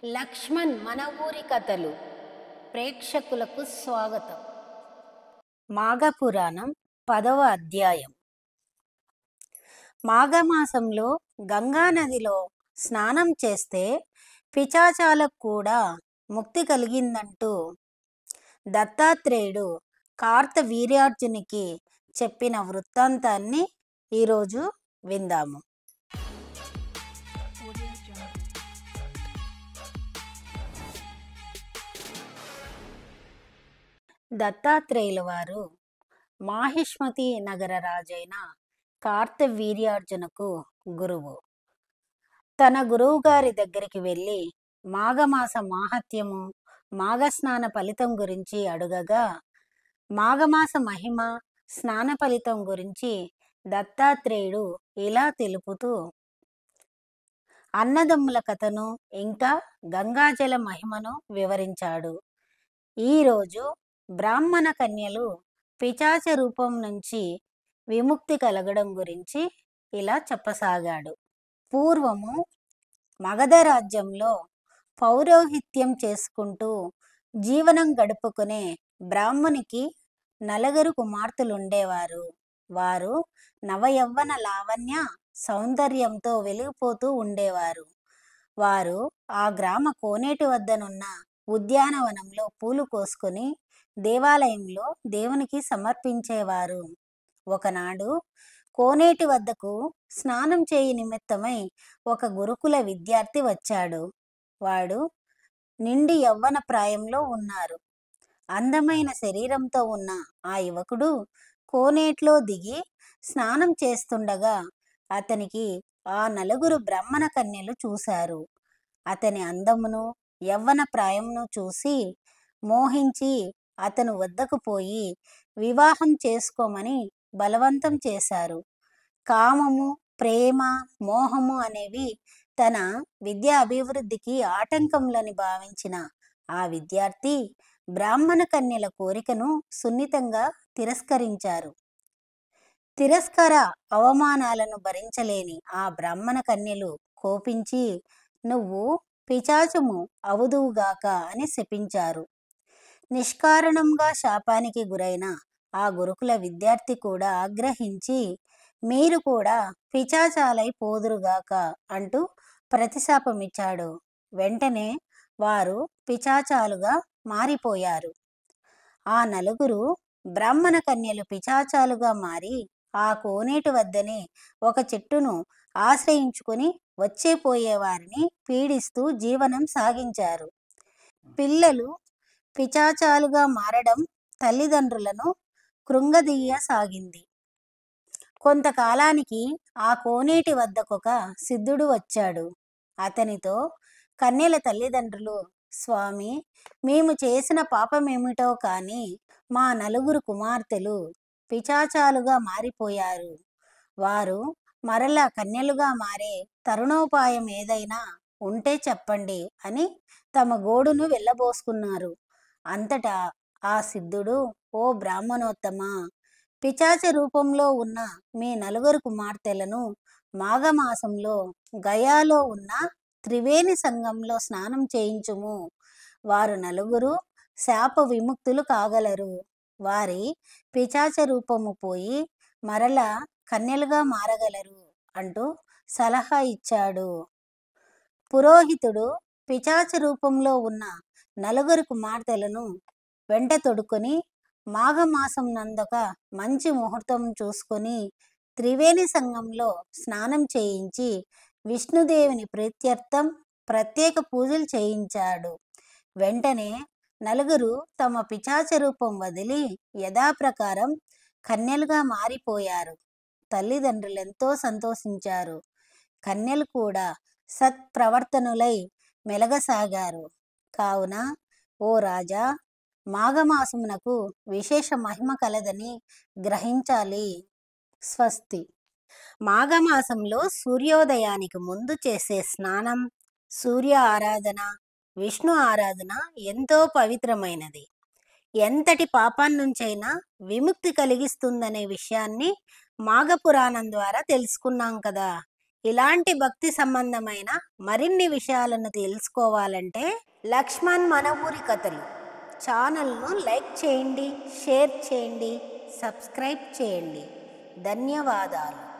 లక్ష్మణ్ మన ఊరి కథలు ప్రేక్షకులకు స్వాగతం. మాఘపురాణం 10వ అధ్యాయం. మాఘమాసంలో గంగానదిలో స్నానం చేస్తే పిశాచాలకు కూడా ముక్తి కలిగిందంటూ దత్తాత్రేయుడు కార్తవీర్యార్జునికి చెప్పిన వృత్తాంతాన్ని ఈరోజు విందాము. దత్తాత్రేయుల వారు మాహిష్మతి నగర రాజైన కార్తవీర్యార్జునకు గురువు. తన గురువు గారి దగ్గరికి వెళ్ళి మాఘమాస మాహాత్మ్యము, మాఘస్నాన ఫలితం గురించి అడుగగా, మాఘమాస మహిమ, స్నాన ఫలితం గురించి దత్తాత్రేయుడు ఇలా తెలుపుతూ అన్నదమ్ముల కథను ఇంకా గంగాజల మహిమను వివరించాడు. ఈరోజు బ్రాహ్మణ కన్యలు పిశాచ రూపం నుంచి విముక్తి కలగడం గురించి ఇలా చెప్పసాగాడు. పూర్వము మగధ రాజ్యంలో పౌరోహిత్యం చేసుకుంటూ జీవనం గడుపుకునే బ్రాహ్మణికి నలుగురు కుమార్తెలుండేవారు. వారు నవయవ్వన లావణ్య సౌందర్యంతో వెలిగిపోతూ ఉండేవారు. వారు ఆ గ్రామ కోనేటి వద్దనున్న ఉద్యానవనంలో పూలు కోసుకొని దేవాలయంలో దేవునికి సమర్పించేవారు. ఒకనాడు కోనేటి వద్దకు స్నానం చేయి నిమిత్తమై ఒక గురుకుల విద్యార్థి వచ్చాడు. వాడు నిండి యవ్వన ప్రాయంలో ఉన్నారు. అందమైన శరీరంతో ఉన్న ఆ యువకుడు కోనేట్లో దిగి స్నానం చేస్తుండగా అతనికి ఆ నలుగురు బ్రాహ్మణ కన్యలు చూశారు. అతని అందమును యవ్వన ప్రాయమును చూసి మోహించి అతను వద్దకు పోయి వివాహం చేసుకోమని బలవంతం చేశారు. కామము, ప్రేమ, మోహము అనేవి తన విద్యా అభివృద్ధికి ఆటంకములని భావించిన ఆ విద్యార్థి బ్రాహ్మణ కన్యల కోరికను సున్నితంగా తిరస్కరించారు. తిరస్కార అవమానాలను భరించలేని ఆ బ్రాహ్మణ కన్యలు కోపించి, నువ్వు పిశాచము అవుదువుగాక అని శపించారు. నిష్కారణంగా శాపానికి గురైన ఆ గురుకుల విద్యార్థి కూడా ఆగ్రహించి, మీరు కూడా పిశాచాలై పోదురుగాక అంటూ ప్రతిశాపమిచ్చాడు. వెంటనే వారు పిశాచాలుగా మారిపోయారు. ఆ నలుగురు బ్రాహ్మణ కన్యలు పిశాచాలుగా మారి ఆ కోనేటి వద్దనే ఒక చెట్టును ఆశ్రయించుకొని వచ్చేపోయేవారిని పీడిస్తూ జీవనం సాగించారు. పిల్లలు పిశాచాలుగా మారడం తల్లిదండ్రులను కృంగదీయసాగింది. కొంతకాలానికి ఆ కోనేటి వద్దకొక సిద్ధుడు వచ్చాడు. అతనితో కన్యల తల్లిదండ్రులు, స్వామి, మేము చేసిన పాపమేమిటో కానీ మా నలుగురు కుమార్తెలు పిశాచాలుగా మారిపోయారు. వారు మరలా కన్యలుగా మారే తరుణోపాయం ఏదైనా ఉంటే చెప్పండి అని తమ గోడును వెళ్ళబోసుకున్నారు. అంతటా ఆ సిద్ధుడు, ఓ బ్రాహ్మణోత్తమా, పిశాచ రూపంలో ఉన్న మీ నలుగురు కుమార్తెలను మాఘమాసంలో గయాలో ఉన్న త్రివేణి సంగంలో స్నానం చేయించుము. వారు నలుగురు శాప విముక్తులు కాగలరు. వారి పిశాచ రూపము పోయి మరలా కన్యలుగా మారగలరు అంటూ సలహా ఇచ్చాడు. పురోహితుడు పిశాచ రూపంలో ఉన్న నలుగురు కుమార్తెలను వెంట తొడుకొని మాఘమాసం నందొక మంచి ముహూర్తం చూసుకొని త్రివేణి సంగంలో స్నానం చేయించి విష్ణుదేవుని ప్రీత్యర్థం ప్రత్యేక పూజలు చేయించాడు. వెంటనే నలుగురు తమ పిశాచ రూపం వదిలి యథాప్రకారం కన్యలుగా మారిపోయారు. తల్లిదండ్రులెంతో సంతోషించారు. కన్యలు కూడా సత్ప్రవర్తనులై మెలగసాగారు. కావున ఓ రాజా, మాఘమాసమునకు విశేష మహిమ కలదని గ్రహించాలి. స్వస్తి. మాఘమాసంలో సూర్యోదయానికి ముందు చేసే స్నానం, సూర్య ఆరాధన, విష్ణు ఆరాధన ఎంతో పవిత్రమైనది. ఎంతటి పాపాన్నుంచైనా విముక్తి కలిగిస్తుందనే విషయాన్ని మాఘపురాణం ద్వారా తెలుసుకున్నాం కదా. ఇలాంటి భక్తి సంబంధమైన మరిన్ని విషయాలను తెలుసుకోవాలంటే లక్ష్మణ్ మన ఊరి కథలు ఛానల్ను లైక్ చేయండి, షేర్ చేయండి, సబ్స్క్రైబ్ చేయండి. ధన్యవాదాలు.